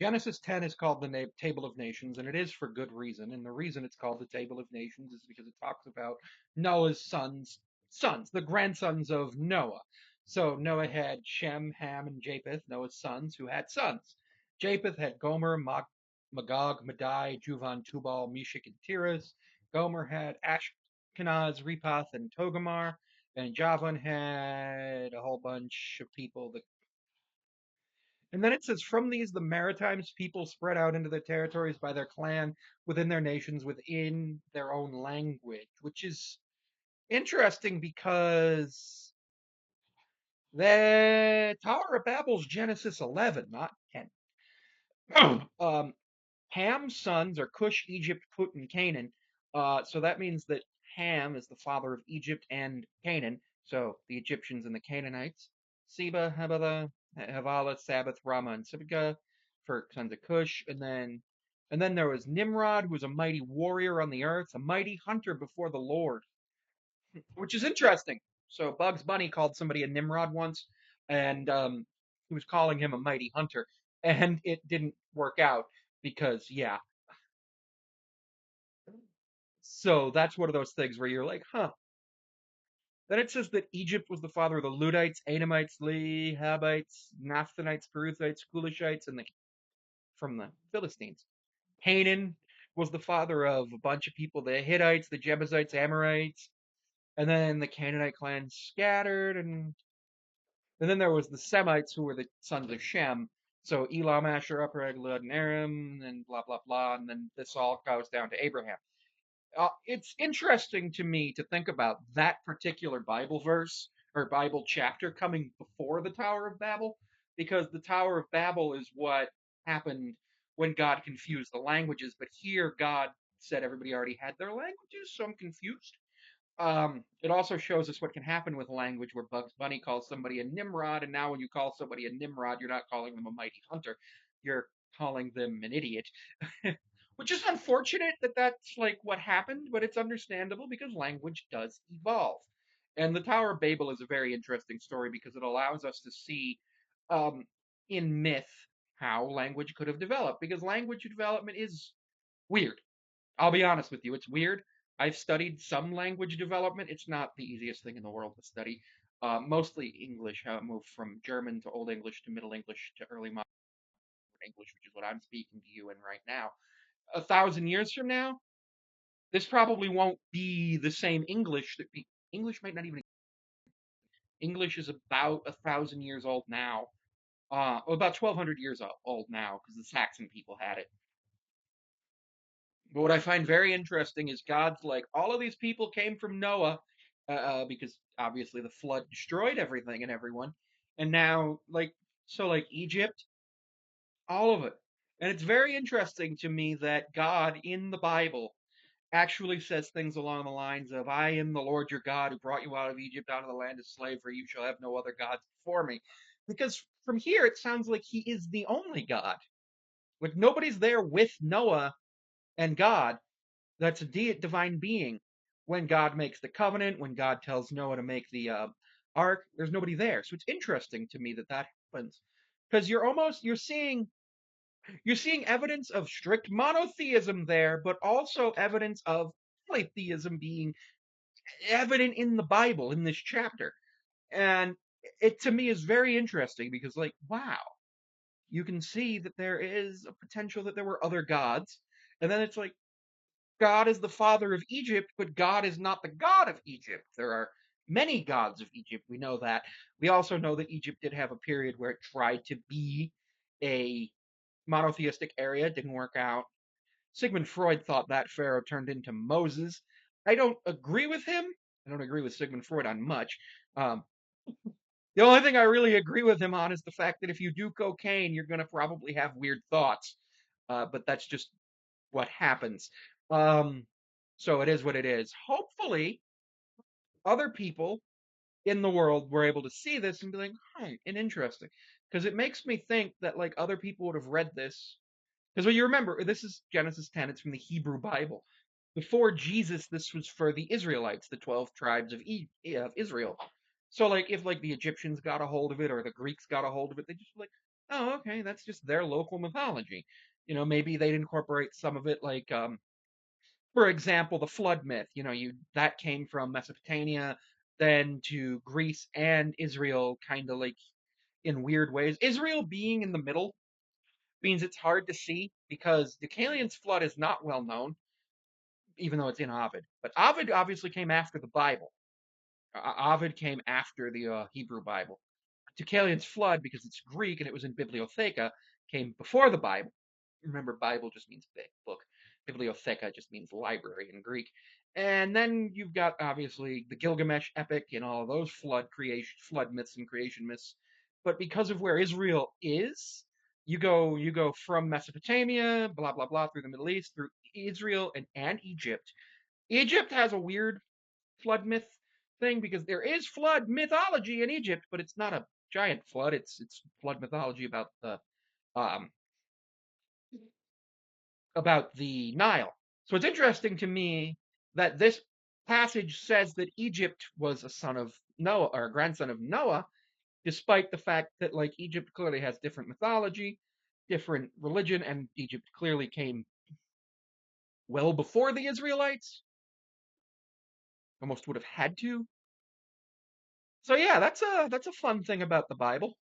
Genesis 10 is called the Table of Nations, and it is for good reason. And the reason it's called the Table of Nations is because it talks about Noah's sons, the grandsons of Noah. So Noah had Shem, Ham, and Japheth, Noah's sons, who had sons. Japheth had Gomer, Magog, Madai, Juvan, Tubal, Meshach, and Tiras. Gomer had Ashkenaz, Rephath, and Togarmah. And Javan had a whole bunch of people that. And then it says, from these the Maritimes people spread out into their territories by their clan, within their nations, within their own language, which is interesting because the Tower of Babel's Genesis 11, not 10. Ham's sons are Cush, Egypt, Put, and Canaan. So that means that Ham is the father of Egypt and Canaan. So the Egyptians and the Canaanites. Seba, Havilah, Sabbath, Rama, and Sibga for sons of Cush. And then there was Nimrod, who was a mighty warrior on the earth, a mighty hunter before the Lord, which is interesting. So Bugs Bunny called somebody a Nimrod once, and he was calling him a mighty hunter, and it didn't work out because, yeah. So that's one of those things where you're like, huh. Then it says that Egypt was the father of the Ludites, Anamites, Lehabites, Naphthonites, Peruthites, Kulishites, and from the Philistines. Canaan was the father of a bunch of people, the Hittites, the Jebusites, Amorites, and then the Canaanite clans scattered, and then there was the Semites who were the sons of Shem. So Elam, Asher, Upper Lud, and Aram, and blah blah blah, and then this all goes down to Abraham. It's interesting to me to think about that particular Bible verse or Bible chapter coming before the Tower of Babel, because the Tower of Babel is what happened when God confused the languages, but here God said everybody already had their languages, so I'm confused. It also shows us what can happen with language where Bugs Bunny calls somebody a Nimrod, and now when you call somebody a Nimrod, you're not calling them a mighty hunter, you're calling them an idiot. Which is unfortunate that that's like what happened, but it's understandable because language does evolve. And the Tower of Babel is a very interesting story because it allows us to see um, in myth how language could have developed. Because language development is weird. I'll be honest with you, it's weird. I've studied some language development. It's not the easiest thing in the world to study. Mostly English, how it moved from German to Old English to Middle English to Early Modern English, which is what I'm speaking to you in right now. 1,000 years from now, this probably won't be the same English English might not even. English is about 1,000 years old now. About 1,200 years old now because the Saxon people had it. But what I find very interesting is God's like, all of these people came from Noah, because obviously the flood destroyed everything and everyone, and now like Egypt, all of it. And it's very interesting to me that God in the Bible actually says things along the lines of, I am the Lord your God who brought you out of Egypt, out of the land of slavery. You shall have no other gods before me. Because from here, it sounds like he is the only God. Like nobody's there with Noah and God that's a divine being. When God makes the covenant, when God tells Noah to make the ark, there's nobody there. So it's interesting to me that that happens. Because you're seeing evidence of strict monotheism there, but also evidence of polytheism being evident in the Bible in this chapter. And it to me is very interesting because, like, wow, you can see that there is a potential that there were other gods. And then it's like, God is the father of Egypt, but God is not the God of Egypt. There are many gods of Egypt. We know that. We also know that Egypt did have a period where it tried to be a monotheistic area. It didn't work out. Sigmund Freud thought that pharaoh turned into Moses. I don't agree with him. I don't agree with Sigmund Freud on much. Um, the only thing I really agree with him on is the fact that if you do cocaine, you're going to probably have weird thoughts. But that's just what happens. Um, so it is what it is. Hopefully, other people in the world were able to see this and be like, "Hi, and interesting," because it makes me think that like other people would have read this. Because when you remember, this is Genesis 10. It's from the Hebrew Bible. Before Jesus, this was for the Israelites, the 12 tribes of Israel. So like if like the Egyptians got a hold of it or the Greeks got a hold of it, they just like, oh, okay, that's just their local mythology. Maybe they'd incorporate some of it, like, for example, the flood myth. That came from Mesopotamia, then to Greece and Israel, kind of like in weird ways. Israel being in the middle means it's hard to see because Deucalion's flood is not well known, even though it's in Ovid. But Ovid obviously came after the Bible. Ovid came after the Hebrew Bible. Deucalion's flood, because it's Greek and it was in Bibliotheca, came before the Bible. Remember, Bible just means book. Bibliotheca just means library in Greek. And then you've got obviously the Gilgamesh epic and all those flood myths and creation myths. But because of where Israel is, you go from Mesopotamia, blah blah blah, through the Middle East, through Israel and Egypt. Egypt has a weird flood myth thing because there is flood mythology in Egypt, but it's not a giant flood. It's flood mythology um, about the Nile. So it's interesting to me that this passage says that Egypt was a son of Noah or a grandson of Noah, despite the fact that like Egypt clearly has different mythology, different religion, and Egypt clearly came well before the Israelites. Almost would have had to. So yeah, that's a fun thing about the Bible.